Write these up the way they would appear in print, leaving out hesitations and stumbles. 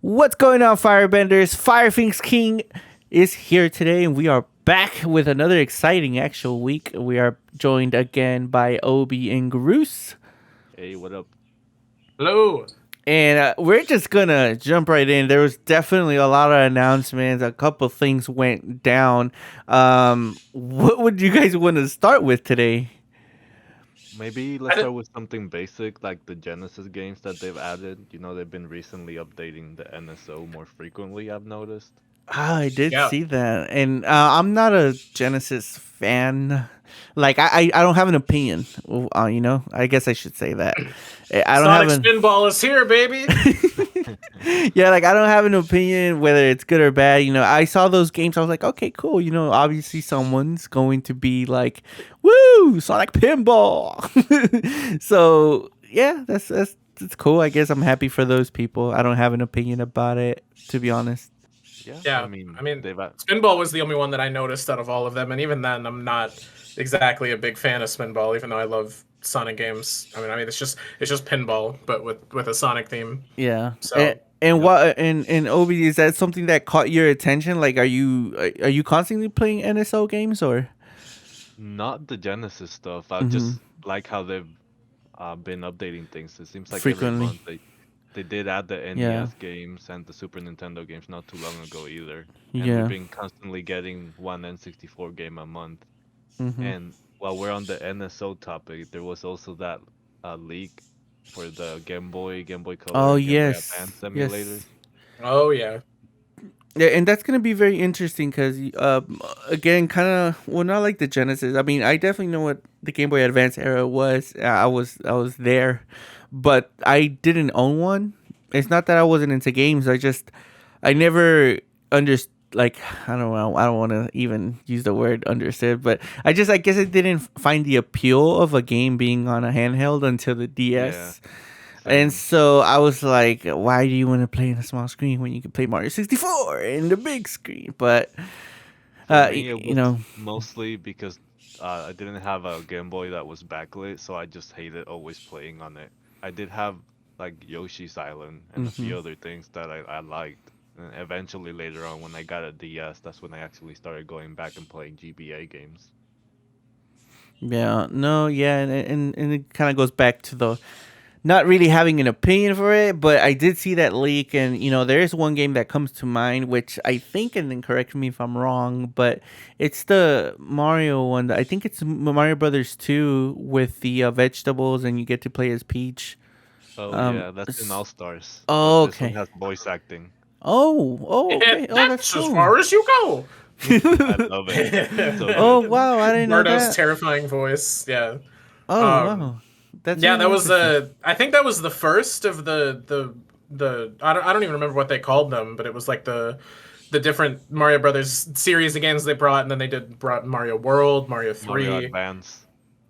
What's going on, Firebenders? FirePhoenixKing is here today, and we are back with another exciting actual week. We are joined again by Obi and Groose. Hey, what up? Hello. And we're just gonna jump right in. There was definitely a lot of announcements. A couple things went down. What would you guys want to start with today? Maybe let's start with something basic like the Genesis games that they've added. You know, they've been recently updating the NSO more frequently, I've noticed. I did Yeah. see that, and I'm not a Genesis fan. Like I don't have an opinion. I guess I should say that. I don't Sonic have an Spinball is here, baby. yeah, like I don't have an opinion whether it's good or bad. I saw those games. I was like, okay, cool. Obviously someone's going to be like, woo, Sonic Pinball. So yeah, that's cool. I guess I'm happy for those people. I don't have an opinion about it, to be honest. Yeah, I mean, they've Spinball was the only one that I noticed out of all of them, and even then, I'm not exactly a big fan of Spinball, even though I love Sonic games. I mean, it's just pinball, but with a Sonic theme. Yeah. So, and Obi, is that something that caught your attention? Like, are you constantly playing NSO games or? not the Genesis stuff. I just like how they've been updating things. It seems like Frequently. every month they did add the NES Yeah. games and the Super Nintendo games not too long ago either. And Yeah. we've been constantly getting one N64 game a month. Mhm. And while we're on the NSO topic, there was also that leak for the Game Boy Color, Oh, Game Boy yes. Advance Yes. emulators. oh yeah, Yeah, and that's gonna be very interesting because, again, kind of, well, not like the Genesis. I mean, I definitely know what the Game Boy Advance era was. I was there, but I didn't own one. It's not that I wasn't into games. I never understood. Like, I don't know. I don't want to even use the word understood, but I guess I didn't find the appeal of a game being on a handheld until the DS. And Same. so I was like, why do you want to play in a small screen when you can play Mario 64 in the big screen? But, For me, it you was know, mostly because I didn't have a Game Boy that was backlit, so I just hated always playing on it. I did have like Yoshi's Island and a few other things that I liked. And eventually, later on, when I got a DS, that's when I actually started going back and playing GBA games. yeah, no, yeah. And it kind of goes back to the not really having an opinion for it, but I did see that leak. And, there is one game that comes to mind, which I think, and then correct me if I'm wrong, but it's the Mario one. I think it's Mario Brothers 2 with the vegetables, and you get to play as Peach. Oh yeah, that's in All Stars. Oh, But this one okay. has voice acting. Okay. Oh, that's that's as cool. far as you go. I love it. So Oh, good. wow, I didn't know Bardo's that. terrifying voice. Yeah. Oh, Um, wow. That's Yeah, really that was interesting. I think that was the first of the I don't even remember what they called them, but it was like the different Mario Brothers series of games they brought, and then they brought Mario World, Mario Mario 3. Advance.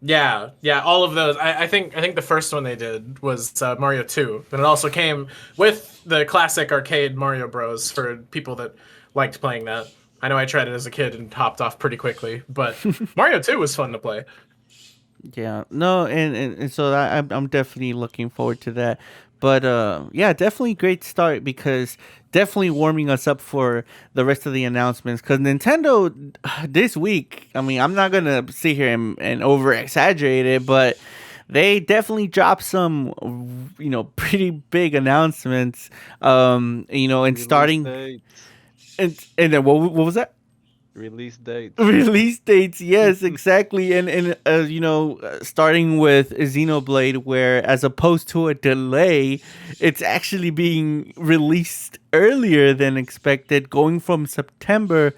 Yeah, all of those. I think the first one they did was Mario 2, but it also came with the classic arcade Mario Bros for people that liked playing that. I know I tried it as a kid and hopped off pretty quickly, but Mario 2 was fun to play. Yeah, no, and so I'm definitely looking forward to that. But yeah, definitely great start because definitely warming us up for the rest of the announcements. Because Nintendo this week, I mean, I'm not gonna sit here and over exaggerate it, but they definitely dropped some, pretty big announcements. And Release starting dates. and then what was that? Release dates. Release dates, yes, exactly. And starting with Xenoblade, where as opposed to a delay, it's actually being released earlier than expected, going from September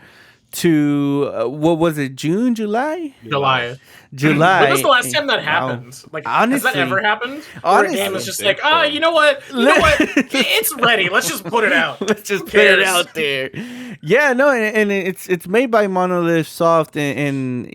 to what was it, June, July? July. July. When was the last time that Wow. happened? Like, has that Honestly. ever happened? Where a game I is don't just think like, so. you know what? It's ready. Let's just put it out. Let's just Who put it cares? out there. Yeah, no, and it's made by Monolith Soft, and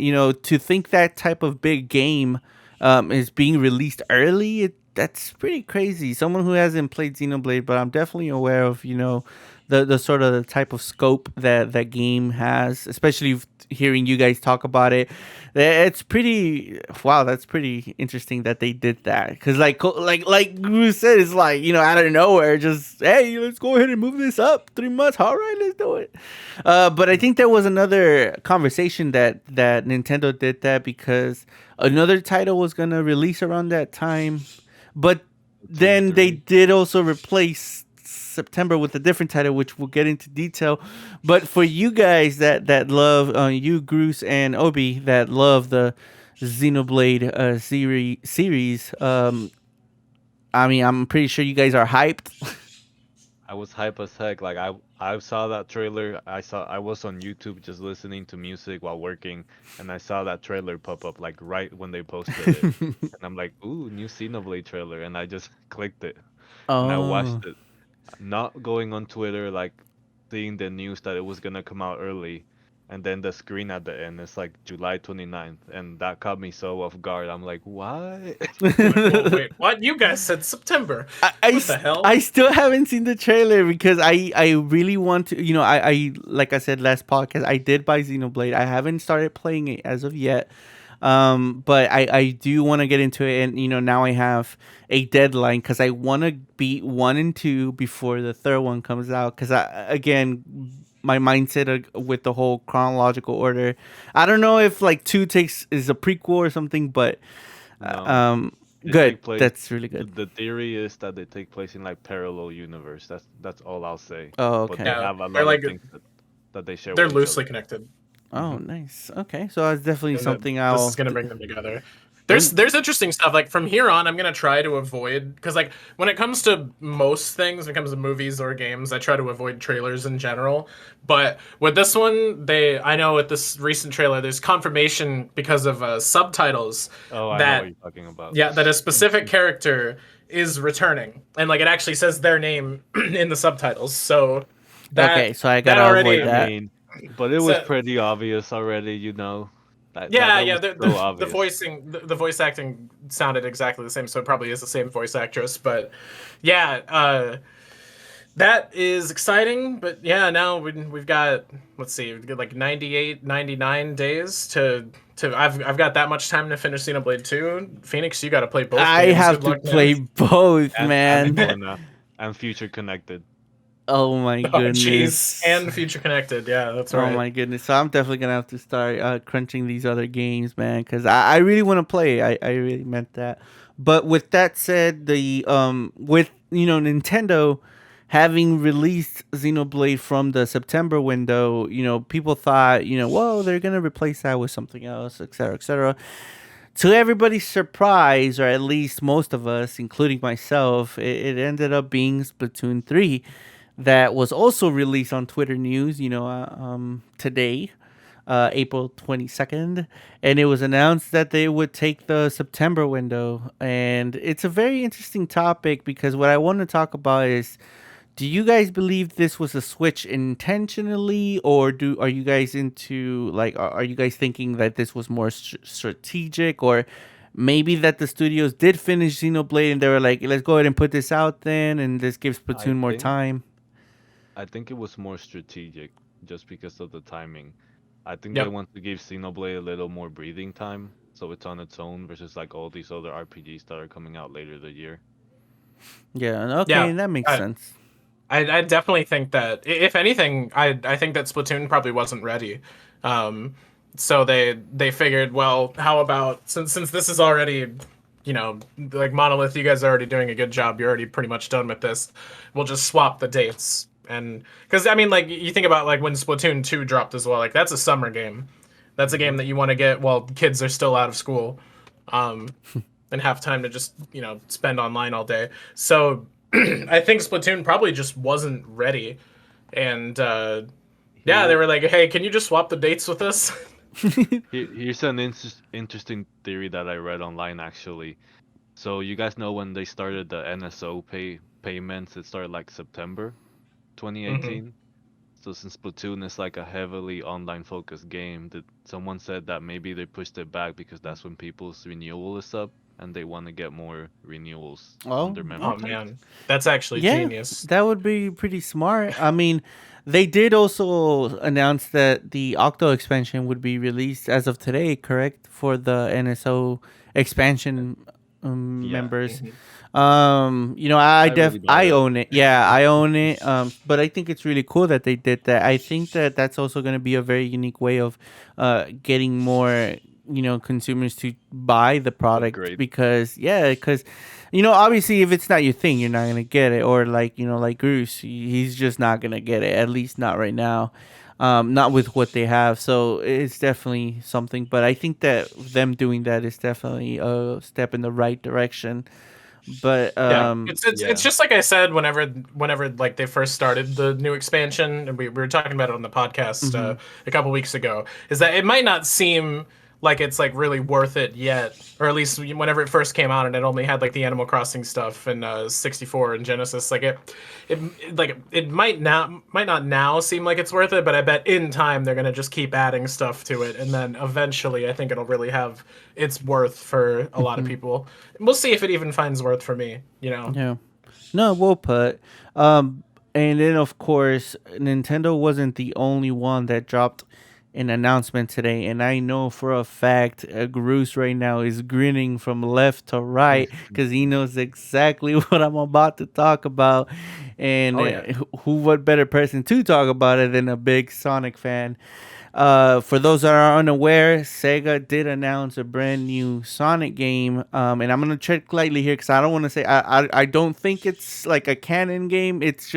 to think that type of big game is being released early, that's pretty crazy. Someone who hasn't played Xenoblade, but I'm definitely aware of the sort of the type of scope that game has, especially hearing you guys talk about it. It's pretty wow. That's pretty interesting that they did that because like Guru said, it's like out of nowhere, just hey, let's go ahead and move this up 3 months. All right, let's do it. But I think there was another conversation that Nintendo did that because another title was gonna release around that time, but Splatoon then they 3. did also replace September with a different title, which we'll get into detail. But for you guys that love you, Bruce and Obi, that love the Xenoblade series, I mean, I'm pretty sure you guys are hyped. I was hype as heck. Like I saw that trailer. I was on YouTube just listening to music while working, and I saw that trailer pop up like right when they posted it. And I'm like, ooh, new Xenoblade trailer, and I just clicked it, and I watched Oh. it. Not going on Twitter, like seeing the news that it was gonna come out early, and then the screen at the end is like July 29th, and that caught me so off guard. I'm like, what? You're like, whoa, wait, what? You guys said September. What the hell? I still haven't seen the trailer because I really want to, I like I said last podcast, I did buy Xenoblade. I haven't started playing it as of yet. But I do want to get into it, and now I have a deadline because I want to beat 1 and 2 before the third one comes out. Because again, my mindset with the whole chronological order, I don't know if like 2 is a prequel or something, but No. They good. take place. That's really good. The theory is that they take place in like parallel universe. That's all I'll say. Oh, But they okay. Yeah, have a they're lot of like things that they share they're with each loosely other. connected, Oh, Hmm. nice. Okay, so that's definitely and that something this is gonna bring them together. There's then. there's interesting stuff. Like from here on, I'm gonna try to avoid because like when it comes to most things, when it comes to movies or games, I try to avoid trailers in general. But with this one, I know with this recent trailer, there's confirmation because of subtitles Oh, I know what that you're talking about. yeah, that a specific character is returning, and like it actually says their name in the subtitles. So Okay, that so I that gotta avoid I already that. mean, but it was so pretty obvious already, yeah, that yeah. was The so the, the obvious. voicing, the voice acting sounded exactly the same, so it probably is the same voice actress. But yeah, that is exciting. But yeah, now we've got let's see, we've got like 98, 99 days to. I've got that much time to finish Xenoblade 2. Phoenix, you got to play both I games. have Good to luck, man. play both, And man. Kona and Future Connected. Oh my Oh, jeez, goodness. and Future Connected. Yeah, that's Oh right. my goodness. So I'm definitely gonna have to start crunching these other games, man, because I really want to play. I really meant that. But with that said, the with Nintendo having released Xenoblade from the September window, people thought, whoa, they're gonna replace that with something else, etc., etc. To everybody's surprise, or at least most of us, including myself, it ended up being Splatoon 3 that was also released on Twitter News, today, April 22nd. And it was announced that they would take the September window. And it's a very interesting topic because what I want to talk about is, do you guys believe this was a switch intentionally, or are you guys into like are you guys thinking that this was more strategic, or maybe that the studios did finish Xenoblade and they were like, let's go ahead and put this out then, and this gives I Platoon more think time? I think it was more strategic just because of the timing. I think they Yep. want to give Xenoblade a little more breathing time, so it's on its own versus like all these other RPGs that are coming out later the year. Yeah, okay, Yeah. that makes I, sense. I definitely think that if anything, I think that Splatoon probably wasn't ready. Um, so they figured, well, how about since this is already, like Monolith, you guys are already doing a good job. You're already pretty much done with this. We'll just swap the dates. And because I mean, like you think about like when Splatoon 2 dropped as well, like that's a summer game. That's a game Hmm. that you want to get while kids are still out of school. Um, and have time to just spend online all day. So I think Splatoon probably just wasn't ready, and yeah, they Here, were like, "Hey, can you just swap the dates with us?" here's an interesting theory that I read online actually. So you guys know when they started the NSO payments, it started like September Hmm. 2018. So since Splatoon is like a heavily online focused game, that someone said that maybe they pushed it back because that's when people's renewal is up. and they want to get more renewals on Oh, their Oh okay. memberships. man, that's actually Yeah, genius. that would be pretty smart. I mean, they did also announce that the Octo expansion would be released as of today, correct? For the NSO expansion Yeah, members. Mhm. I really bought I it. own it. Yeah, I own it. But I think it's really cool that they did that. I think that that's also going to be a very unique way of getting more consumers to buy the product Upgrade. because obviously if it's not your thing you're not going to get it, or like Goose, he's just not going to get it, at least not right now, not with what they have. So it's definitely something, but I think that them doing that is definitely a step in the right direction. But Yeah, it's Yeah. just like I said whenever like they first started the new expansion, and we were talking about it on the podcast mhm. a couple weeks ago, is that it might not seem like it's like really worth it yet, or at least whenever it first came out and it only had like the Animal Crossing stuff and 64 and Genesis, like it might not now seem like it's worth it, but I bet in time they're gonna just keep adding stuff to it, and then eventually I think it'll really have its worth for a lot of people. We'll see if it even finds worth for me, you know. Yeah. No, well put. And then of course, Nintendo wasn't the only one that dropped an announcement today, and I know for a fact, Groose right now is grinning from left to right because he knows exactly what I'm about to talk about. And Oh yeah. what better person to talk about it than a big Sonic fan? For those that are unaware, Sega did announce a brand new Sonic game, and I'm gonna tread lightly here because I don't want to say I don't think it's like a canon game. It's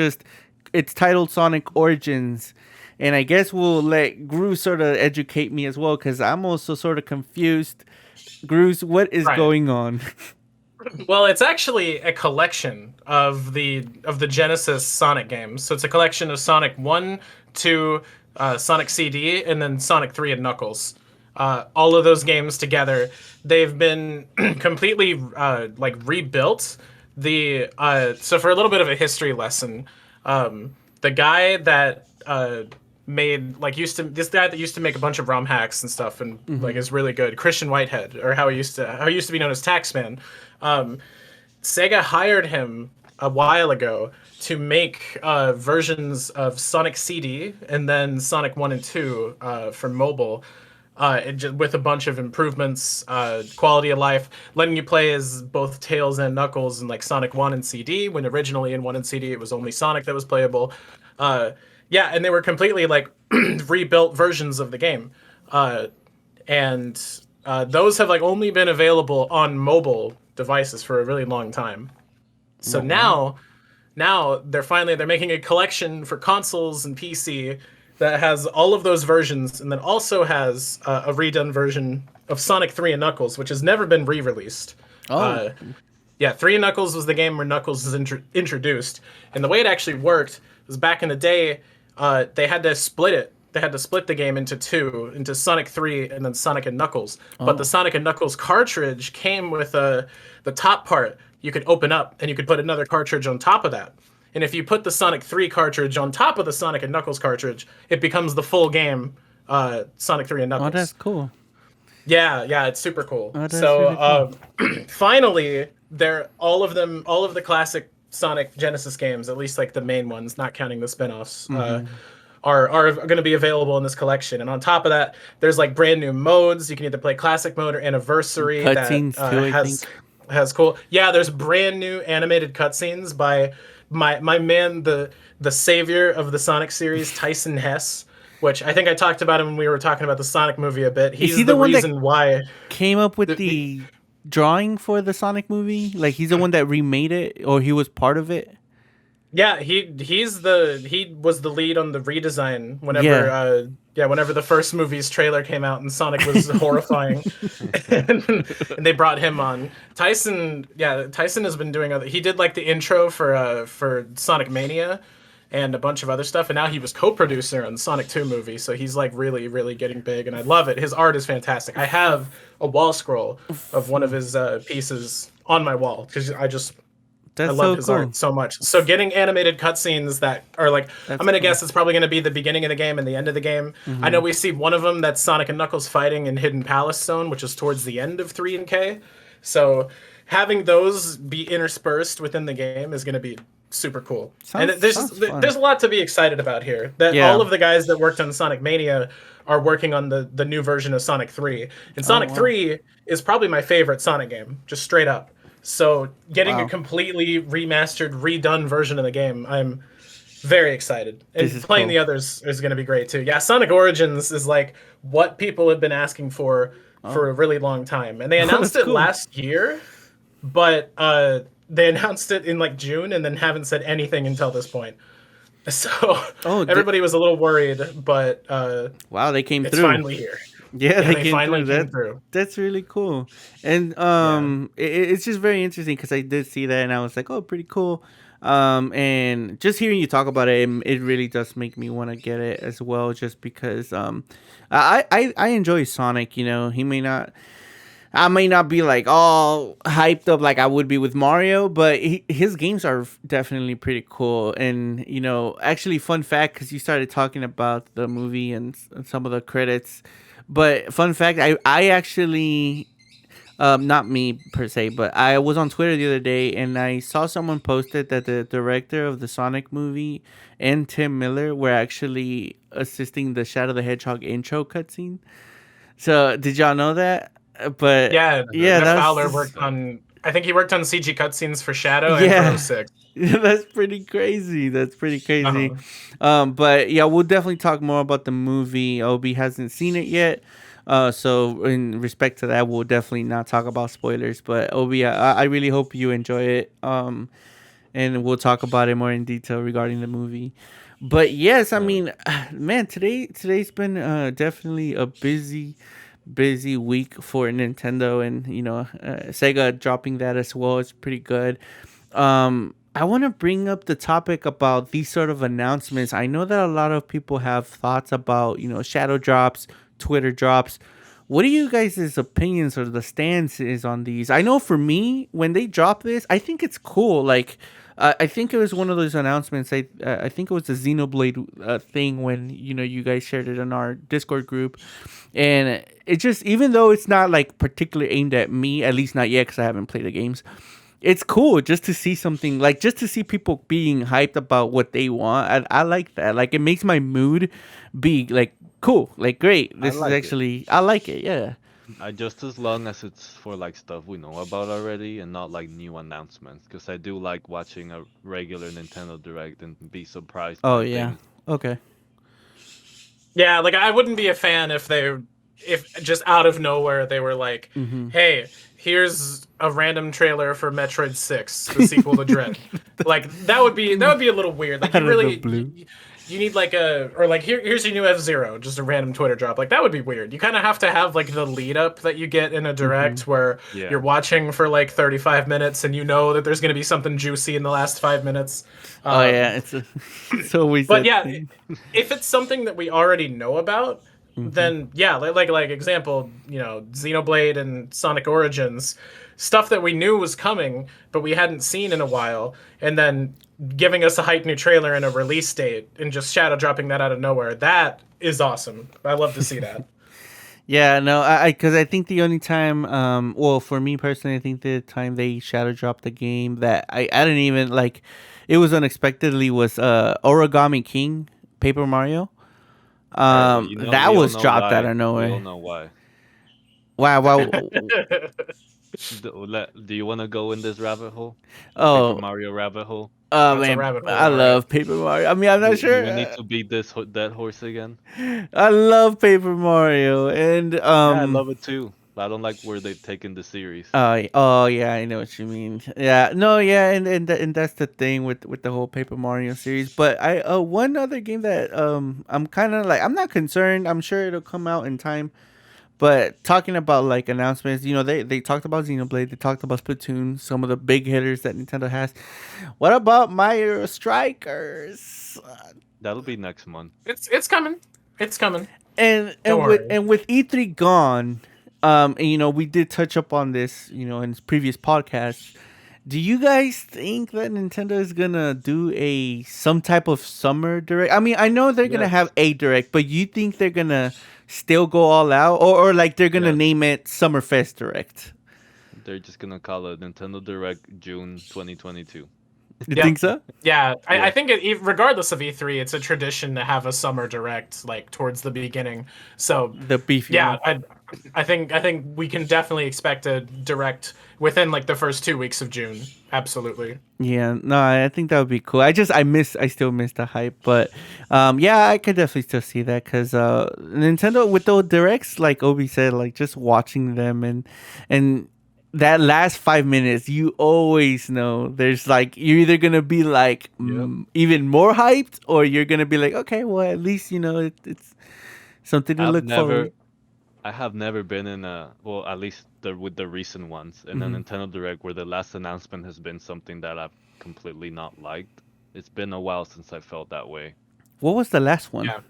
titled Sonic Origins, and I guess we'll let Gru sort of educate me as well because I'm also sort of confused. Gru's, what is Right. going on? Well, it's actually a collection of the Genesis Sonic games. So it's a collection of Sonic 1, 2, Sonic CD, and then Sonic 3 and Knuckles. All of those games together, they've been completely like rebuilt. So for a little bit of a history lesson, the guy that made like used to this guy that used to make a bunch of ROM hacks and stuff and like is really good, Christian Whitehead, or how he used to be known as Taxman. Sega hired him a while ago to make versions of Sonic CD and then Sonic 1 and 2 for mobile, with a bunch of improvements, quality of life, letting you play as both Tails and Knuckles in like Sonic 1 and CD, when originally in 1 and CD it was only Sonic that was playable. Yeah, and they were completely like rebuilt versions of the game. And those have like only been available on mobile devices for a really long time. So now they're making a collection for consoles and PC that has all of those versions, and then also has a redone version of Sonic 3 and Knuckles, which has never been re-released. Oh, Yeah, 3 and Knuckles was the game where Knuckles is introduced, and the way it actually worked was back in the day, they had to split it. They had to split the game into two, into Sonic 3 and then Sonic and Knuckles. But the Sonic and Knuckles cartridge came with the top part you could open up, and you could put another cartridge on top of that. And if you put the Sonic 3 cartridge on top of the Sonic and Knuckles cartridge, it becomes the full game, Sonic 3 and Knuckles. oh, that's cool. Yeah, it's super cool. Oh, that's So really cool. finally, they're all of the classic Sonic Genesis games, at least like the main ones, not counting the spin-offs, are going to be available in this collection. And on top of that, there's like brand new modes. You can either play classic mode or anniversary that Cutscenes too, I think. has cool. Yeah, there's brand new animated cutscenes by my man, the savior of the Sonic series, Tyson Hess. Which I think I talked about him when we were talking about the Sonic movie a bit. He's he the the one that reason why. Came up with the drawing for the Sonic movie? Like he's the one that remade it, or he was part of it? Yeah, he was the lead on the redesign whenever whenever the first movie's trailer came out and Sonic was horrifying, and they brought him on. Tyson has been doing he did like the intro for Sonic Mania and a bunch of other stuff, and now he was co-producer on the Sonic 2 movie, so he's like really, really getting big, and I love it. His art is fantastic. I have a wall scroll of one of his pieces on my wall because I love his art so much. So getting animated cutscenes that are like, I'm gonna guess it's probably gonna be the beginning of the game and the end of the game. I know we see one of them that's Sonic and Knuckles fighting in Hidden Palace Zone, which is towards the end of 3 and K. So having those be interspersed within the game is going to be super cool. Sounds fun. There's a lot to be excited about here. That all of the guys that worked on Sonic Mania are working on the new version of Sonic 3. And Sonic 3 is probably my favorite Sonic game, just straight up. So getting a completely remastered, redone version of the game, I'm very excited. And playing the others is going to be great too. Yeah, Sonic Origins is like what people have been asking for a really long time. And they announced it last year, but they announced it in like June and then haven't said anything until this point. So everybody was a little worried, but wow, they came it's through. Finally here. Yeah, they finally came through. That's really cool. And it's just very interesting because I did see that and I was like, oh, pretty cool. And just hearing you talk about it, it really does make me want to get it as well, just because I enjoy Sonic. You know, I may not be like all hyped up like I would be with Mario, but his games are definitely pretty cool. And you know, actually, fun fact, because you started talking about the movie and some of the credits, but fun fact, I actually. Not me per se, but I was on Twitter the other day and I saw someone posted that the director of the Sonic movie and Tim Miller were actually assisting the Shadow the Hedgehog intro cutscene. So did y'all know that? But yeah, Fowler worked on. I think he worked on CG cutscenes for Shadow and for 06. That's pretty crazy. But yeah, we'll definitely talk more about the movie. Obi hasn't seen it yet. So in respect to that, we'll definitely not talk about spoilers. But Obi, I really hope you enjoy it. And we'll talk about it more in detail regarding the movie. But yes, I mean, man, today's been definitely a busy week for Nintendo, and you know, Sega dropping that as well is pretty good. I want to bring up the topic about these sort of announcements. I know that a lot of people have thoughts about, you know, shadow drops, Twitter drops. What are you guys' opinions or the stance is on these? I know for me, when they drop this, I think it's cool. Like, I think it was one of those announcements. I think it was the Xenoblade thing when, you know, you guys shared it in our Discord group. And it just, even though it's not like particularly aimed at me, at least not yet because I haven't played the games, it's cool just to see something, like just to see people being hyped about what they want. I like that. Like, it makes my mood be like, cool, like great. This is actually, I like it. Yeah. Just as long as it's for like stuff we know about already and not like new announcements, because I do like watching a regular Nintendo Direct and be surprised. Oh yeah. Things. Okay. Yeah, like I wouldn't be a fan if just out of nowhere they were like, hey, here's a random trailer for Metroid 6, the sequel to Dread. Like that would be a little weird. Like you need like here's your new F-Zero, just a random Twitter drop. Like that would be weird. You kind of have to have like the lead up that you get in a direct where you're watching for like 35 minutes and you know that there's going to be something juicy in the last 5 minutes. It's always. But yeah, if it's something that we already know about, then yeah, like example, you know, Xenoblade and Sonic Origins, stuff that we knew was coming but we hadn't seen in a while, and then giving us a hype new trailer and a release date and just shadow dropping that out of nowhere, that is awesome. I love to see that. Yeah, no, because I think the only time, well, for me personally, I think the time they shadow dropped the game that I didn't even like, it was unexpectedly, was Origami King, Paper Mario. That was dropped out of nowhere. We don't know why. Wow. Do you want to go in this rabbit hole? Oh, Paper Mario rabbit hole. Oh man, I love Paper Mario. I mean, I'm not sure. We need to beat that horse again. I love Paper Mario, and I love it too. I don't like where they've taken the series. Oh yeah, I know what you mean. Yeah, no, yeah, and that's the thing with the whole Paper Mario series. But I one other game that I'm kind of like, I'm not concerned. I'm sure it'll come out in time. But talking about like announcements, you know, they talked about Xenoblade, they talked about Splatoon, some of the big hitters that Nintendo has. What about Mario Strikers? That'll be next month. It's coming. It's coming. And with E3 gone, and you know, we did touch up on this, you know, in previous podcasts. Do you guys think that Nintendo is gonna do some type of summer direct? I mean, I know they're gonna have a direct, but you think they're gonna still go all out, or like they're gonna name it Summerfest Direct? they're just gonna call it Nintendo Direct June 2022. You Yep. think so? Yeah, Yeah. I think regardless of E3, it's a tradition to have a summer direct like towards the beginning. So The beefy yeah, one. I think we can definitely expect a direct within like the first 2 weeks of June. Absolutely. Yeah, no, I think that would be cool. I still miss the hype, but yeah, I could definitely still see that because Nintendo with the directs, like Obi said, like just watching them and that last 5 minutes, you always know there's like you're either gonna be like Yep. even more hyped, or you're gonna be like, okay, well at least it's something to I've look never, forward. I have never been in well, at least with the recent ones, in a Nintendo Direct where the last announcement has been something that I've completely not liked. It's been a while since I felt that way. What was the last one? Yeah.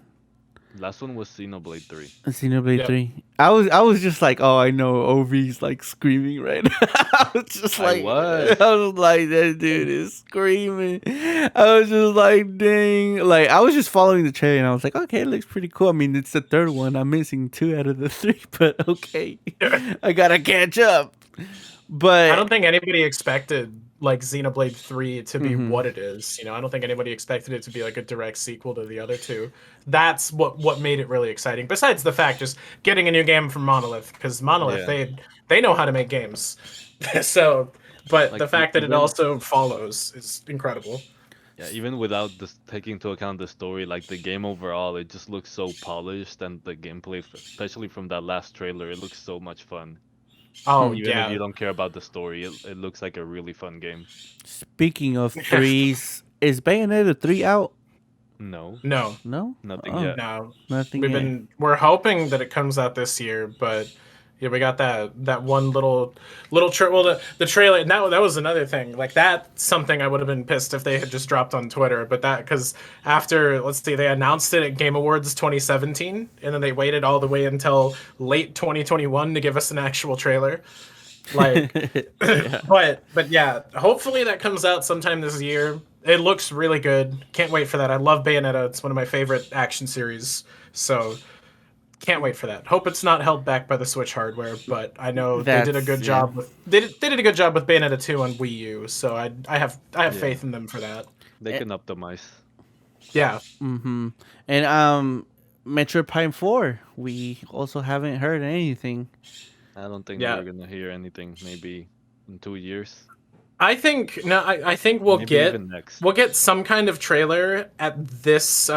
Last one was Xenoblade 3. Xenoblade Yep. 3. I was just like, oh, I know Ovi's like screaming right now. I was just I like, was. I was like, that dude is screaming. I was just like, dang. Like, I was just following the trailer and I was like, okay, it looks pretty cool. I mean, it's the third one. I'm missing 2 out of the 3, but okay. I gotta catch up. But I don't think anybody expected like Xenoblade 3 to be Mhm. what it is. You know, I don't think anybody expected it to be like a direct sequel to the other two. That's what made it really exciting. Besides the fact just getting a new game from Monolith, because Monolith Yeah. they know how to make games. So, but Like, the fact that it even- also follows is incredible. Yeah, even without this taking into account the story, like the game overall, it just looks so polished, and the gameplay, especially from that last trailer, it looks so much fun. Oh Even if yeah. you don't care about the story, it looks like a really fun game. speaking of threes, is Bayonetta 3 out? No, No. No? nothing Oh, yet. No. nothing yet. We're hoping that it comes out this year, but yeah, we got that one little well, the trailer, and that was another thing. Like that's something I would have been pissed if they had just dropped on Twitter, but that because after, let's see, they announced it at Game Awards 2017 and then they waited all the way until late 2021 to give us an actual trailer. Like Yeah. but yeah, hopefully that comes out sometime this year. It looks really good. Can't wait for that. I love Bayonetta. It's one of my favorite action series. So can't wait for that. Hope it's not held back by the Switch hardware, but I know they did a That's- good yeah. job with they did a good job with Bayonetta 2 on Wii U. So I have Yeah. faith in them for that. They can optimize. Yeah. Mm-hmm. And Metroid Prime 4, we also haven't heard anything. I don't think Yeah. we're gonna hear anything. Maybe in 2 years. I think I think we'll Maybe get even next. some kind of trailer at this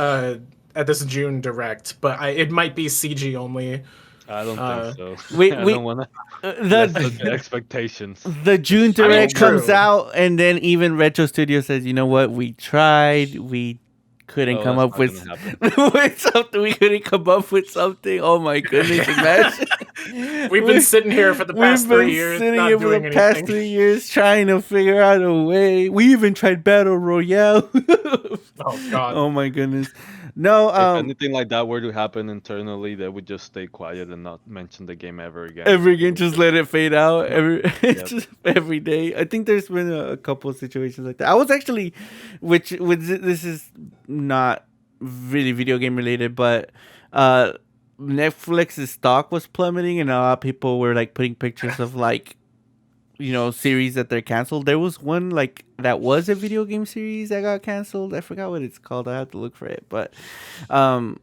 June direct, but it might be CG only. I don't think so. we- I we- don't wanna set The expectations. the June Direct true. comes out, and then even Retro Studio says, you know what, we tried, we couldn't Oh, come that's up not with, gonna happen. with something. We couldn't come up with something. Oh my goodness, imagine. We've been sitting here for the past 3 years, sitting not here for doing the past anything. 3 years trying to figure out a way. We even tried Battle Royale. Oh God. Oh my goodness. No, If anything like that were to happen internally, they would just stay quiet and not mention the game ever again. again, just let it fade out Yep. just every day. I think there's been a couple of situations like that. I was actually, this is not really video game related, but Netflix's stock was plummeting, and a lot of people were like putting pictures of like, series that they're canceled. There was one like that was a video game series that got canceled. I forgot what it's called. I have to look for it, but Well,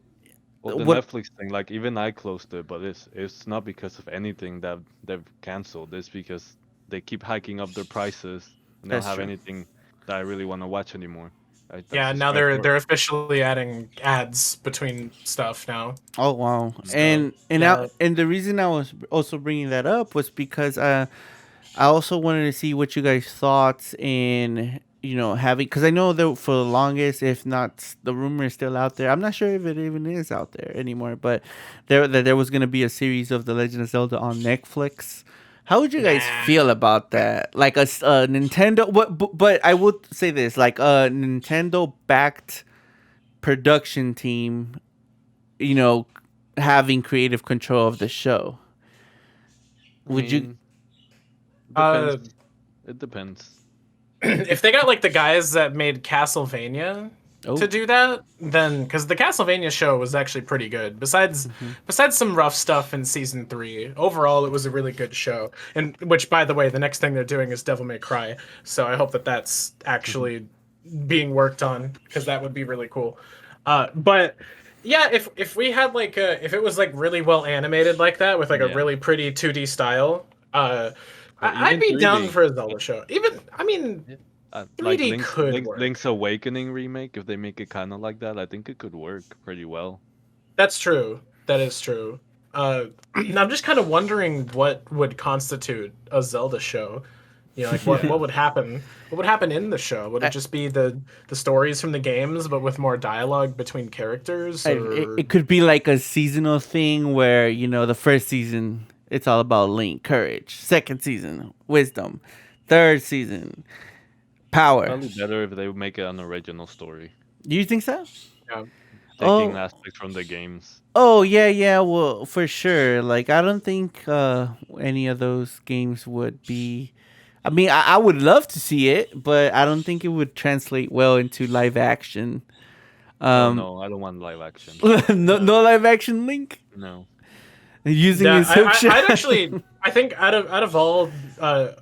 the what- Netflix thing, like even I closed it, but it's not because of anything that they've canceled. It's because they keep hiking up their prices and don't That's have true. anything that I really want to watch anymore. That's Yeah, just now right they're officially adding ads between stuff now. Oh wow! So, And yeah. and the reason I was also bringing that up was because I also wanted to see what you guys thoughts in having, because I know that for the longest, if not the rumor is still out there. I'm not sure if it even is out there anymore, but there was gonna be a series of The Legend of Zelda on Netflix. How would you guys Nah. feel about that? Like a Nintendo, but I would say this, like a Nintendo backed production team, having creative control of the show. Would you? It depends. If they got like the guys that made Castlevania, to Oh. do that, then because the Castlevania show was actually pretty good. Mm-hmm. Besides some rough stuff in season 3, overall it was a really good show. And which, by the way, the next thing they're doing is Devil May Cry. So I hope that that's Mm-hmm. actually being worked on because that would be really cool. But yeah, if we had like if it was like really well animated like that with like a Yeah. really pretty 2D style, Or I'd even be down 3D. for a Zelda show. Even I mean, Like 3D could work. Link's Awakening remake, if they make it kind of like that, I think it could work pretty well. That's true. That is true. I'm just kind of wondering what would constitute a Zelda show. You know, like what would happen? What would happen in the show? Would it just be the stories from the games, but with more dialogue between characters? Or It could be like a seasonal thing where, the first season it's all about Link, courage. Second season, wisdom. Third season, power. Probably better if they would make it an original story, Do you think so? yeah. taking Oh, aspects from the games. oh yeah, yeah. Well, for sure. Like, I don't think any of those games would be. I mean, I would love to see it, but I don't think it would translate well into live action. Oh Um, no, I don't want live action. no live action Link No. using Yeah, his hook shot. I'd actually. I think out of all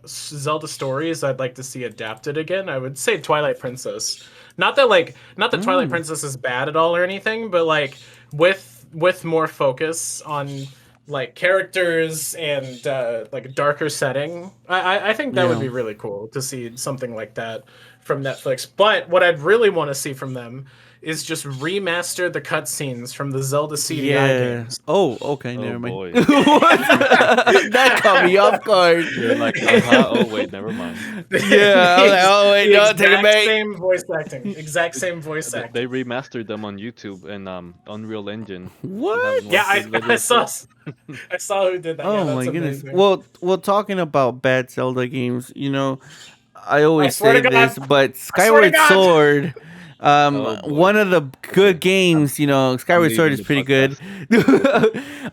Zelda stories, I'd like to see adapted again. I would say Twilight Princess. Not that Twilight Princess is bad at all or anything, but like with more focus on like characters and like a darker setting. I think that would Yeah. be really cool to see something like that from Netflix. But what I'd really want to see from them is just remaster the cutscenes from the Zelda CDI Yeah. games. Oh, okay. Oh Never mind. boy. That caught me off guard. You're like, oh wait, never mind. Yeah, I was like, oh wait, The no, take it exact back. same voice acting. Exact same voice acting. They remastered them on YouTube and Unreal Engine. What? Yeah, watched the I videos saw. yet? I saw who did that. Oh Yeah, my that's goodness. amazing. Well, talking about bad Zelda games, I always swear say to God. this, but I swear to Skyward God. Sword, Oh, boy. one of the good games, Skyward Sword leaving is the pretty good.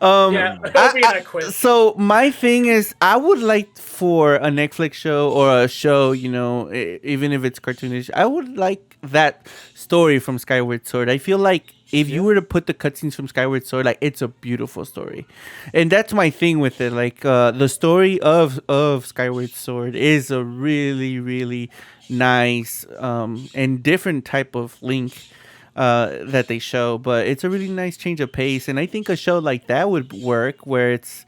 Yeah, it'll be that quick. So my thing is, I would like for a Netflix show or a show, even if it's cartoonish, I would like that story from Skyward Sword. I feel like if you were to put the cutscenes from Skyward Sword, like, it's a beautiful story, and that's my thing with it. Like, the story of Skyward Sword is a really, really nice and different type of Link that they show, but it's a really nice change of pace, and I think a show like that would work where it's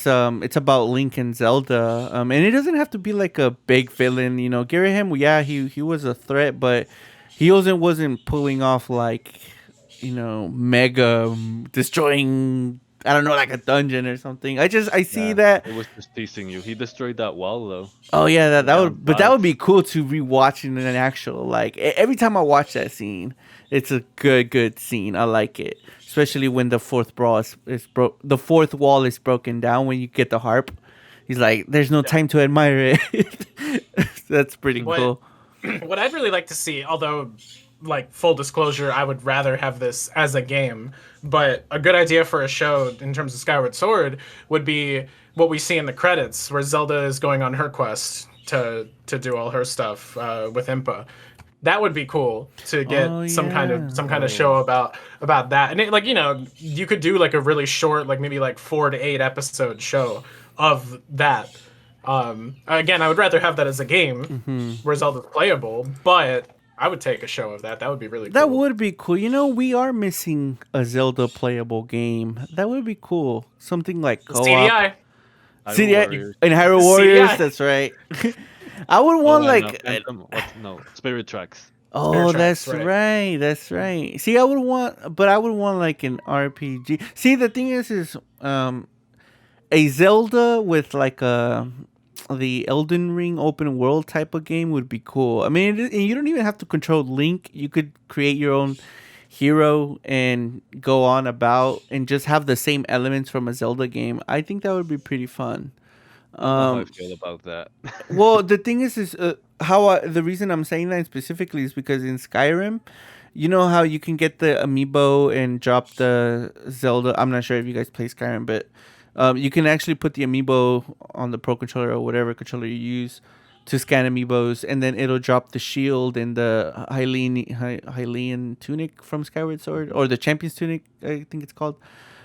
about Link and Zelda, and it doesn't have to be like a big villain. Girahim, yeah, he was a threat, but he wasn't pulling off like, mega destroying, I don't know, like a dungeon or something. I see Yeah, that. it was just teasing you. He destroyed that wall though. Oh yeah, that Yeah, would, but that would be cool to rewatch in an actual, like, every time I watch that scene, it's a good scene. I like it, especially when the fourth the fourth wall is broken down when you get the harp. He's like, "There's no time to admire it." That's pretty What- cool. What I'd really like to see, although, like, full disclosure, I would rather have this as a game, but a good idea for a show in terms of Skyward Sword would be what we see in the credits, where Zelda is going on her quest to do all her stuff with Impa. That would be cool to get Oh, some kind yeah. of show about that, and like, you could do like a really short, like maybe like 4 to 8 episode show of that. Again, I would rather have that as a game where Zelda's playable, but I would take a show of that. That would be really cool. That would be cool. We are missing a Zelda playable game. That would be cool. Something like co-op. CDI. CDI Warriors. and Hyrule Warriors. CDI. That's right. I would want Spirit Tracks. Oh, Spirit that's Tracks, right. That's right. See, I would want like an RPG. See, the thing is a Zelda with like the Elden Ring open world type of game would be cool. I mean, and you don't even have to control Link. You could create your own hero and go on about and just have the same elements from a Zelda game. I think that would be pretty fun. I don't know how I feel about that. Well, the thing is the reason I'm saying that specifically is because in Skyrim, you know how you can get the amiibo and drop the Zelda. I'm not sure if you guys play Skyrim, but you can actually put the amiibo on the Pro Controller or whatever controller you use to scan amiibos, and then it'll drop the shield and the Hylian tunic from Skyward Sword, or the Champion's tunic, I think it's called.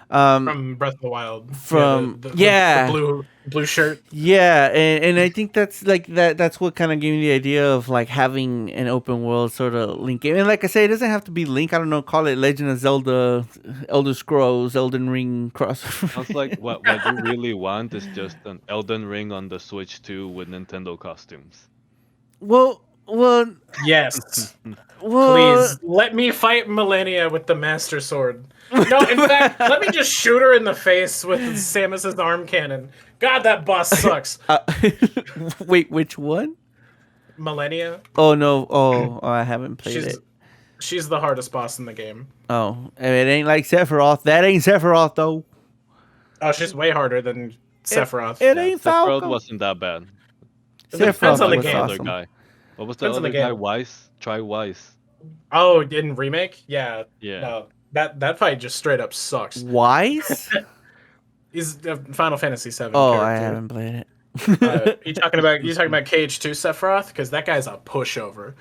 From Breath of the Wild. From the blue shirt. Yeah, and I think that's like that's what kind of gave me the idea of like having an open world sort of Link game. And like I say, it doesn't have to be Link. I don't know, call it Legend of Zelda, Elder Scrolls, Elden Ring crossover. Sounds like what you really want is just an Elden Ring on the Switch 2 with Nintendo costumes. well, Yes. well, Please let me fight Millennia with the Master Sword. No, in fact, let me just shoot her in the face with Samus's arm cannon. God, that boss sucks. Wait, which one? Millennia. Oh no! Oh, I haven't played it. She's the hardest boss in the game. Oh, it ain't like Sephiroth. That ain't Sephiroth though. Oh, she's way harder than Sephiroth. It ain't Sephiroth Falco. wasn't that bad. Depends on the was game. Other awesome. guy. What was the Depends on other the guy? game. Weiss? Try Weiss. Oh, in remake? Yeah. Yeah. No, that fight just straight up sucks. Wise? He's a Final Fantasy VII Oh, character. I haven't played it. You talking about KH2 Sephiroth? Because that guy's a pushover.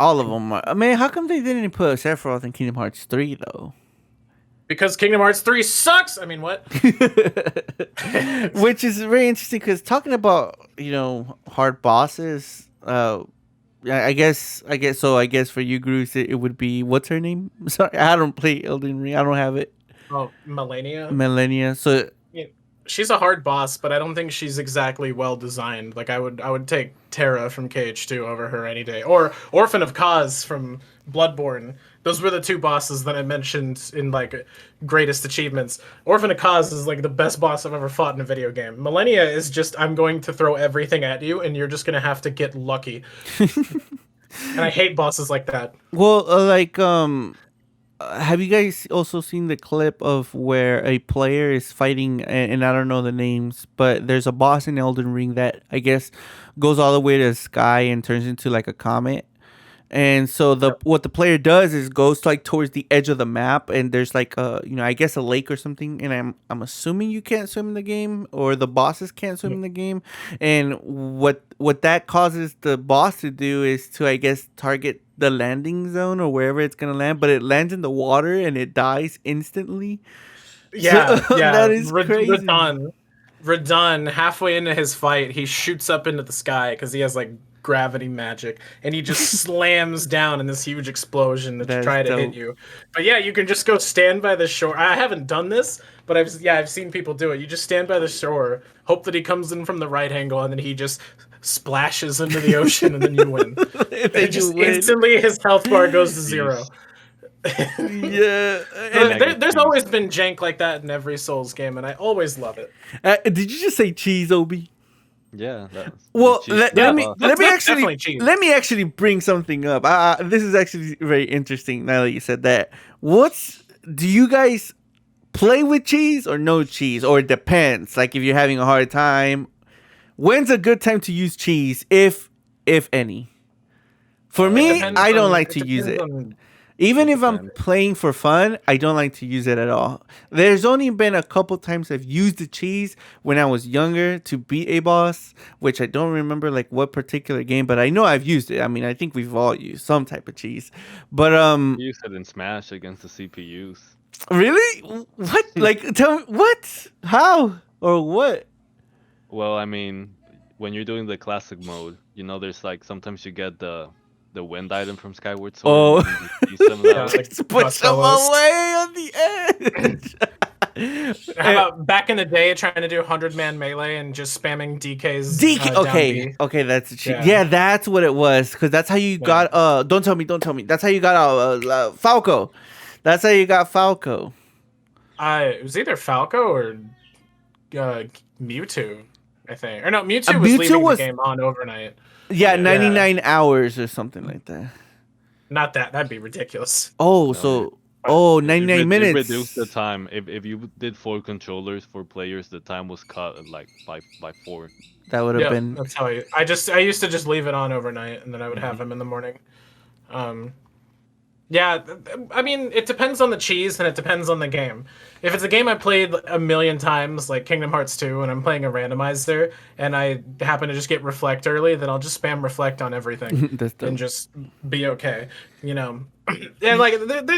All of them are. I mean, how come they didn't put Sephiroth in Kingdom Hearts 3 though? Because Kingdom Hearts 3 sucks. I mean, what? Which is very interesting because talking about hard bosses. I guess so. I guess for you, Bruce, it would be what's her name? Sorry, I don't play Elden Ring. I don't have it. Oh, Millennia. So she's a hard boss, but I don't think she's exactly well designed. Like I would take Terra from KH2 over her any day, or Orphan of Kaz from Bloodborne. Those were the two bosses that I mentioned in like greatest achievements. Orphan of Kaz is like the best boss I've ever fought in a video game. Millennia is just I'm going to throw everything at you, and you're just gonna have to get lucky. And I hate bosses like that. well, have you guys also seen the clip of where a player is fighting, and I don't know the names, but there's a boss in Elden Ring that I guess goes all the way to the sky and turns into like a comet. And so what the player does is goes like towards the edge of the map, and there's like I guess a lake or something, and I'm assuming you can't swim in the game, or the bosses can't swim in the game. And what that causes the boss to do is to, I guess, target the landing zone or wherever it's gonna land, but it lands in the water and it dies instantly. Yeah, So, yeah. that is crazy. Radon, halfway into his fight, he shoots up into the sky because he has like gravity magic, and he just slams down in this huge explosion to That's try to dope. hit you. But yeah, you can just go stand by the shore. I haven't done this, but I've seen people do it. You just stand by the shore, hope that he comes in from the right angle, and then he just splashes into the ocean, and then you win. And just instantly his health bar goes to zero. Yeah. There's always been jank like that in every Souls game, and I always love it. Did you just say cheese, Obi? Yeah. Well, that's definitely cheese. let me actually bring something up. This is actually very interesting now that you said that. Do you guys play with cheese or no cheese, or it depends? Like if you're having a hard time, when's a good time to use cheese, if any? For me, I don't like to use it. Even if I'm playing for fun, I don't like to use it at all. There's only been a couple times I've used the cheese when I was younger to beat a boss, which I don't remember like what particular game, but I know I've used it. I mean, I think we've all used some type of cheese. But You used it in Smash against the CPUs. really? What? Like tell me what? How? Or what? Well, I mean, when you're doing the classic mode, there's like sometimes you get the wind item from Skyward Sword. Oh. You use some of that. Just put some away on the edge. How about back in the day trying to do 100-man melee and just spamming DK's Okay, that's a cheat. Yeah, that's what it was, because that's how you got don't tell me. That's how you got Falco. That's how you got Falco. It was either Falco or Mewtwo, I think. Or no, Mewtwo was leaving the game on overnight. Yeah, 99 hours or something like that. Not that. That'd be ridiculous. Oh, so 99 minutes. It reduced the time. If you did 4 controllers for players, the time was cut like by 4. That would have been. That's how I used to just leave it on overnight, and then I would have him in the morning. Yeah, I mean, it depends on the cheese and it depends on the game. If it's a game I played a million times, like Kingdom Hearts 2, and I'm playing a randomizer, and I happen to just get reflect early, then I'll just spam reflect on everything That's and dope. just be okay. You know, and like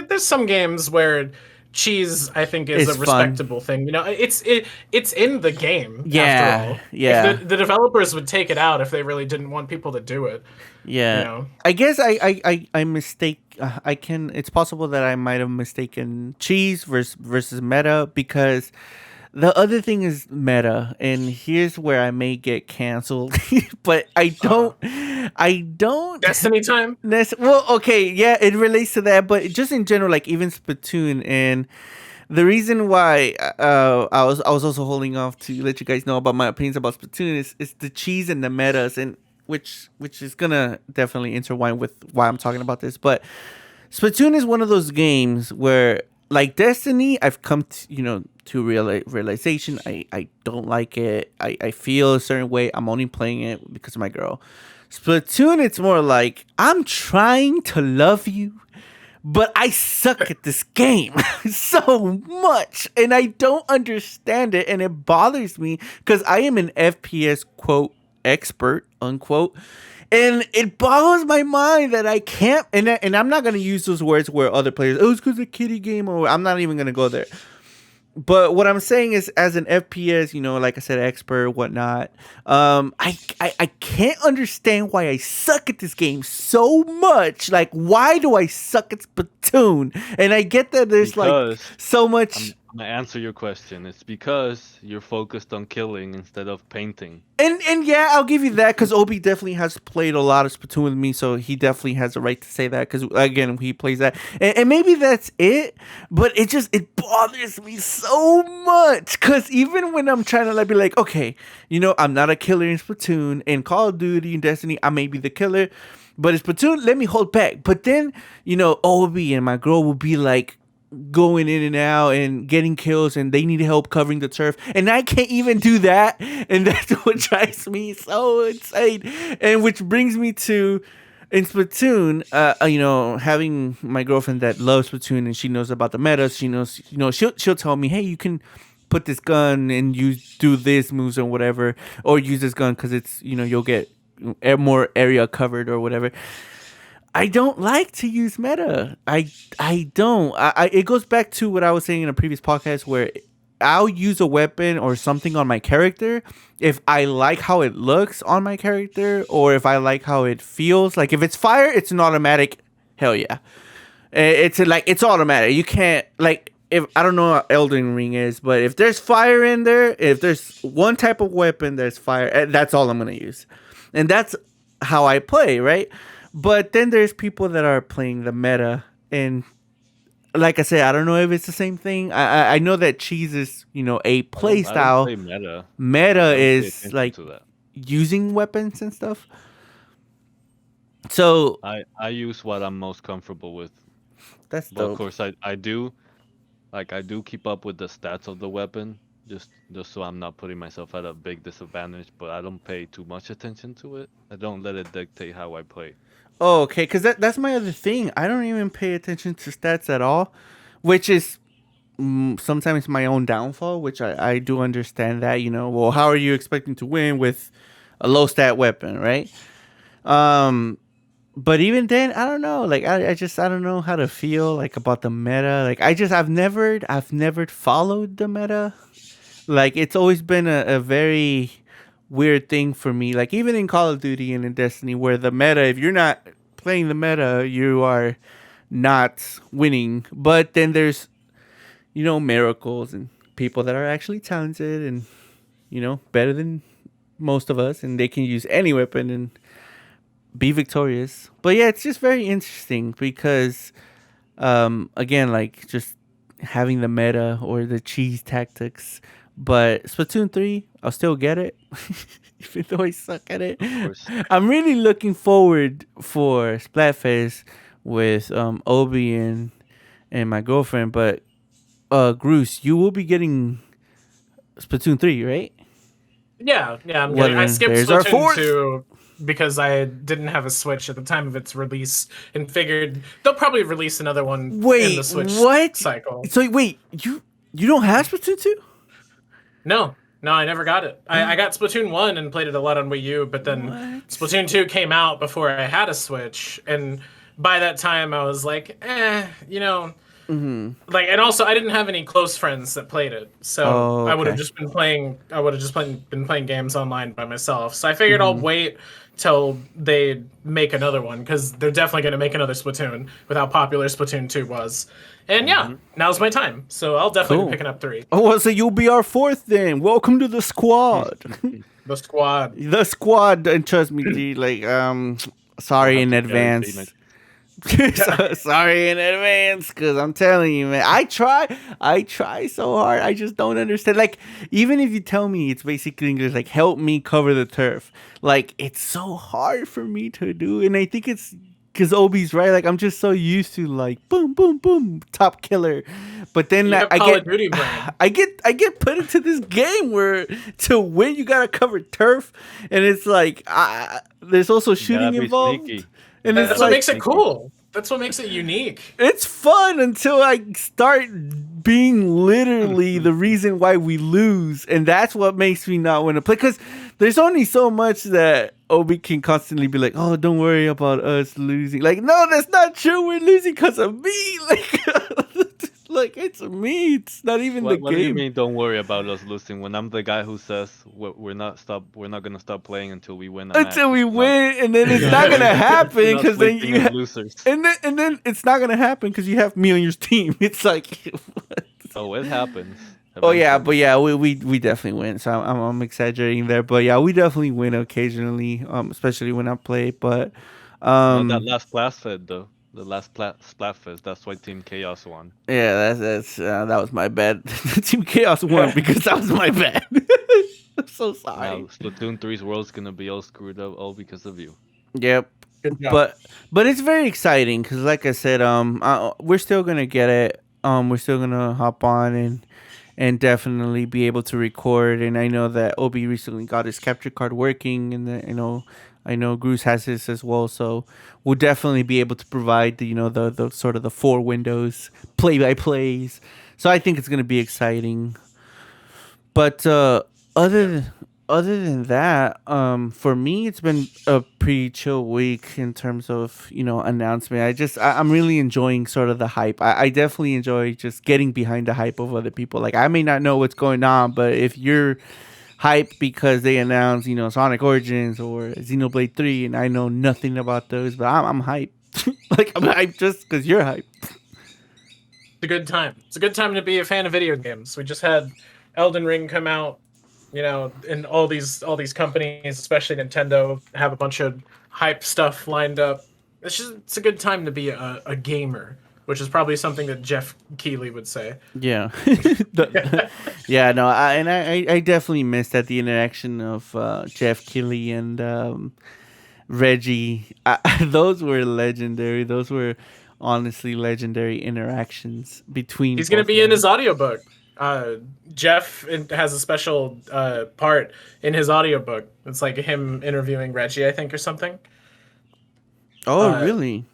there's some games where cheese I think is a It's fun. respectable thing. You know, it's in the game after Yeah, all. If yeah. the developers would take it out if they really didn't want people to do it, you Yeah, know. I guess I mistake. I can. It's possible that I might have mistaken cheese versus meta because the other thing is meta, and here's where I may get canceled. But I Uh, don't. I don't. Destiny time. Well, okay, yeah, it relates to that, but just in general, like even Splatoon, and the reason why I was also holding off to let you guys know about my opinions about Splatoon is the cheese and the metas, and which is gonna definitely intertwine with why I'm talking about this. But Splatoon is one of those games where, like Destiny, I've come to to realization I don't like it. I feel a certain way. I'm only playing it because of my girl. Splatoon, it's more like I'm trying to love you, but I suck at this game so much, and I don't understand it, and it bothers me because I am an FPS quote expert unquote, and it boggles my mind that I can't. And I'm not gonna use those words where other players, oh, it's because it's a kiddie game, or I'm not even gonna go there. But what I'm saying is, as an FPS, like I said, expert, whatnot, I can't understand why I suck at this game so much. Like, why do I suck at Splatoon? And I get that there's like Because so much. I'm gonna answer your question. It's because you're focused on killing instead of painting. And yeah, I'll give you that because Obi definitely has played a lot of Splatoon with me, so he definitely has a right to say that because again, he plays that, and maybe that's it. But it bothers me so much because even when I'm trying to like be like, okay, I'm not a killer in Splatoon, in Call of Duty and Destiny, I may be the killer, but in Splatoon, let me hold back. But then Obi and my girl will be like going in and out and getting kills, and they need help covering the turf, and I can't even do that, and that's what drives me so insane. And which brings me to, in Splatoon, having my girlfriend that loves Splatoon and she knows about the meta. She knows, she'll tell me, hey, you can put this gun and you do this moves or whatever, or use this gun because it's you'll get more area covered or whatever. I don't like to use meta. I don't. It goes back to what I was saying in a previous podcast where I'll use a weapon or something on my character if I like how it looks on my character or if I like how it feels. Like if it's fire, it's an automatic. Hell yeah. It's automatic. You can't like if I don't know what Elden Ring is, but if there's fire in there, if there's one type of weapon there's fire, that's all I'm gonna use, and that's how I play, right? But then there's people that are playing the meta, and like I said, I don't know if it's the same thing. I know that cheese is a play I don't style. play meta. Like Meta I don't pay is attention like to that. using weapons and stuff. So I use what I'm most comfortable with. that's But of dope. course I do I do keep up with the stats of the weapon just so I'm not putting myself at a big disadvantage, but I don't pay too much attention to it. I don't let it dictate how I play. Oh, okay, because that's my other thing. I don't even pay attention to stats at all, which is sometimes my own downfall, which I do understand that, well, how are you expecting to win with a low stat weapon, right? Um, but even then, I don't know. Like, I don't know how to feel like about the meta. Like, I've never followed the meta. Like, it's always been a very weird thing for me. Like, even in Call of Duty and in Destiny, where the meta, if you're not playing the meta, you are not winning. But then there's miracles and people that are actually talented and better than most of us, and they can use any weapon and be victorious. But yeah, it's just very interesting because again, like just having the meta or the cheese tactics. But Splatoon 3, I'll still get it. Even though I suck at it. Of course. I'm really looking forward for Splatfest with Obi and my girlfriend. But Bruce, you will be getting Splatoon 3, right? Yeah, I'm Well, getting. I skipped there's our Splatoon fourth. 2 because I didn't have a Switch at the time of its release, and figured they'll probably release another one in the Wait, Switch what? cycle. So wait, you don't have Splatoon 2? No, I never got it. I got Splatoon 1 and played it a lot on Wii U, but then What? Splatoon 2 came out before I had a Switch, and by that time I was like, like, and also I didn't have any close friends that played it, so Oh, I would have okay. just been playing. I would have just been playing games online by myself. So I figured I'll wait till they make another one, because they're definitely going to make another Splatoon with how popular Splatoon 2 was. And yeah, now's my time. So I'll definitely Cool. be picking up 3. Oh, well, so you'll be our fourth then. Welcome to the squad. The squad. The squad, and trust me, G, like, sorry in advance. Sorry in advance, because I'm telling you, man, I try so hard. I just don't understand. Like, even if you tell me it's basically English, like, help me cover the turf, like, it's so hard for me to do. And I think it's because Obi's right. Like, I'm just so used to, like, boom, boom, boom, top killer. But then You have I Call get of Duty brain. I get put into this game where to win you gotta cover turf, and it's like there's also shooting be involved. sneaky. And That's it's what like, makes it cool. That's what makes it unique. it's fun until I start being literally the reason why we lose, and that's what makes me not want to play. Because there's only so much that Obi can constantly be like, "Oh, don't worry about us losing." Like, no, that's not true. We're losing because of me. Like, it's me. It's not even the What do you game. mean? Don't worry about us losing. When I'm the guy who says we're not gonna stop playing until we win. Until we win, and then it's not gonna happen because then you losers. and then it's not gonna happen because you have me on your team. It's like, what? Oh, it happens. Oh yeah, eventually. but yeah, we definitely win. So I'm exaggerating there, but yeah, we definitely win occasionally, especially when I play. But That last Splatfest though, the last Splatfest, that's why Team Chaos won. yeah, that's that was my bad. Team Chaos won because that was my bad. I'm so sorry. Now Splatoon 3's world's gonna be all screwed up all because of you. Yep. Good job. But it's very exciting because, like I said, we're still gonna get it. We're still gonna hop on and definitely be able to record. And I know that Obi recently got his capture card working, and I know Gruce has his as well. So we'll definitely be able to provide the sort of the 4 windows play by plays. So I think it's gonna be exciting. But other than that, for me, it's been a pretty chill week in terms of announcement. I'm really enjoying sort of the hype. I definitely enjoy just getting behind the hype of other people. Like, I may not know what's going on, but if you're hyped because they announced Sonic Origins or Xenoblade 3, and I know nothing about those, but I'm hyped. Like, I'm hyped just because you're hyped. It's a good time. It's a good time to be a fan of video games. We just had Elden Ring come out, and all these companies, especially Nintendo, have a bunch of hype stuff lined up. It's a good time to be a gamer, which is probably something that Jeff Keighley would say. Yeah. Yeah, no, I definitely missed the interaction of Jeff Keighley and Reggie. Those were legendary. Those were honestly legendary interactions between. He's going to both be in of them. his audiobook. Jeff has a special part in his audiobook. It's like him interviewing Reggie, I think, or something. Oh, really?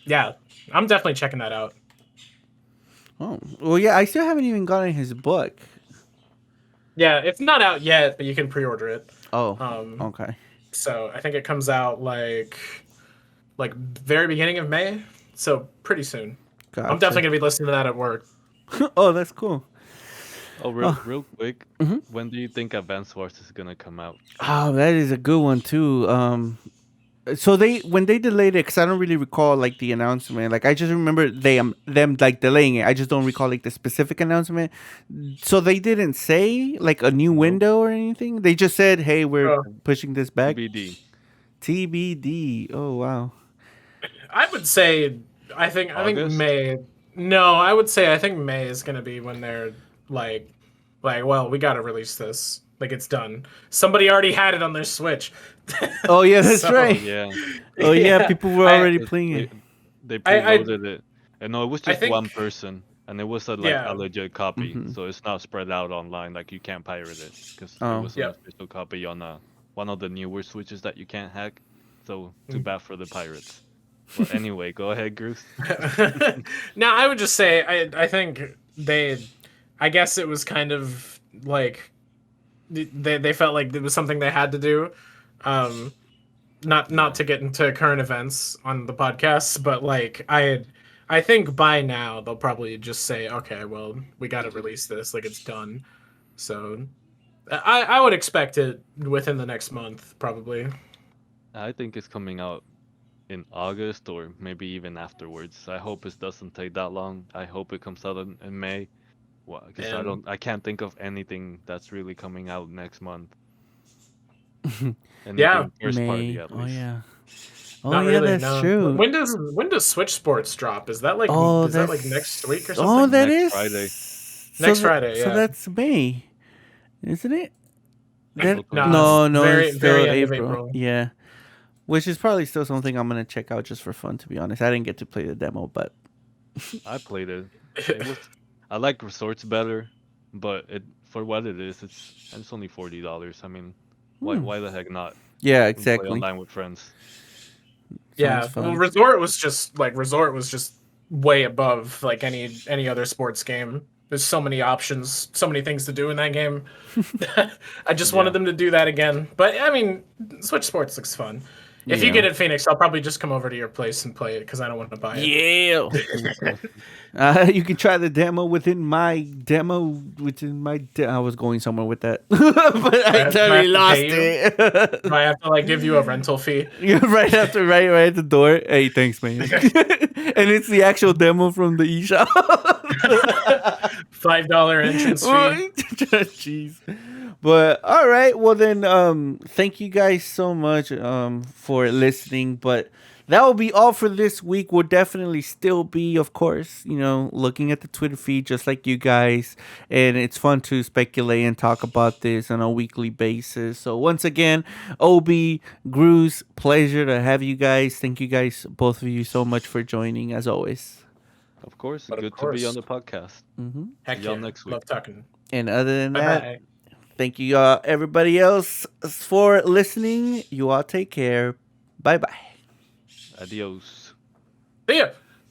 Yeah, I'm definitely checking that out. Oh, well, yeah. I still haven't even gotten his book. Yeah, it's not out yet, but you can pre-order it. Oh, Um, okay. So I think it comes out like very beginning of May. So pretty soon. Gotcha. I'm definitely gonna be listening to that at work. Oh, that's cool. Oh, real quick, Mhm. when do you think Advance Wars is gonna come out? Oh, that is a good one too. So when they delayed it, because I don't really recall like the announcement. Like, I just remember them like delaying it. I just don't recall like the specific announcement. So they didn't say like a new window or anything. They just said, "Hey, we're pushing this back." BD. TBD. Oh wow. I would say I think August? May. No, I would say I think May is gonna be when they're like well, we gotta release this. Like, it's done. Somebody already had it on their Switch. Oh yeah, that's So- right. Yeah. Oh yeah, Yeah, people were already playing it. They I- preloaded it. And no, it was I just think- one person, and it was a Yeah. legit copy, Mhm. so it's not spread out online. Like, you can't pirate it because Oh. it was an Yep. official copy on one of the newer switches that you can't hack. So too bad for the pirates. But anyway, go ahead, Bruce. Now, I would just say I think I guess it was kind of like they felt like it was something they had to do. Not to get into current events on the podcast, but like I think by now they'll probably just say, okay, well, we got to release this, like it's done. So I would expect it within the next month, probably. I think it's coming out in August or maybe even afterwards. I hope it doesn't take that long. I hope it comes out in May. Well, because I can't think of anything that's really coming out next month. Anything first party at least. Oh yeah. Oh Not yeah, really, that's no. true. When does Switch Sports drop? Is that like next week or something? Oh, that Next is Friday. Next Friday, So yeah. that's May, isn't it? No, No, very, it's still very end of April. April. Yeah, which is probably still something I'm gonna check out just for fun. To be honest, I didn't get to play the demo, but I played it. I like Resorts better, but for what it is, it's only $40. I mean, why the heck not? yeah, Play exactly. online with friends. Yeah, Sounds fun. well, Resort was just way above like any other sports game. There's so many options, so many things to do in that game. I just wanted them to do that again. But I mean, Switch Sports looks fun. If you Yeah. get it, Phoenix, I'll probably just come over to your place and play it because I don't want to buy it. Yeah. You can try the demo within my demo. I was going somewhere with that, but I totally lost it. Do I have to like give you a rental fee? Yeah, right at the door. Hey, thanks, man. And it's the actual demo from the eShop. $5 entrance fee. Jeez. But all right, well then, thank you guys so much for listening. But that will be all for this week. We'll definitely still be, of course, looking at the Twitter feed just like you guys, and it's fun to speculate and talk about this on a weekly basis. So once again, Obi, Gruz, pleasure to have you guys. Thank you guys, both of you, so much for joining as always. Of course, But of good to course. be on the podcast. Heck See y'all yeah. next week. Love talking. And other than that, Bye-bye. thank you, everybody else, for listening. You all take care. Bye bye. Adios. See ya.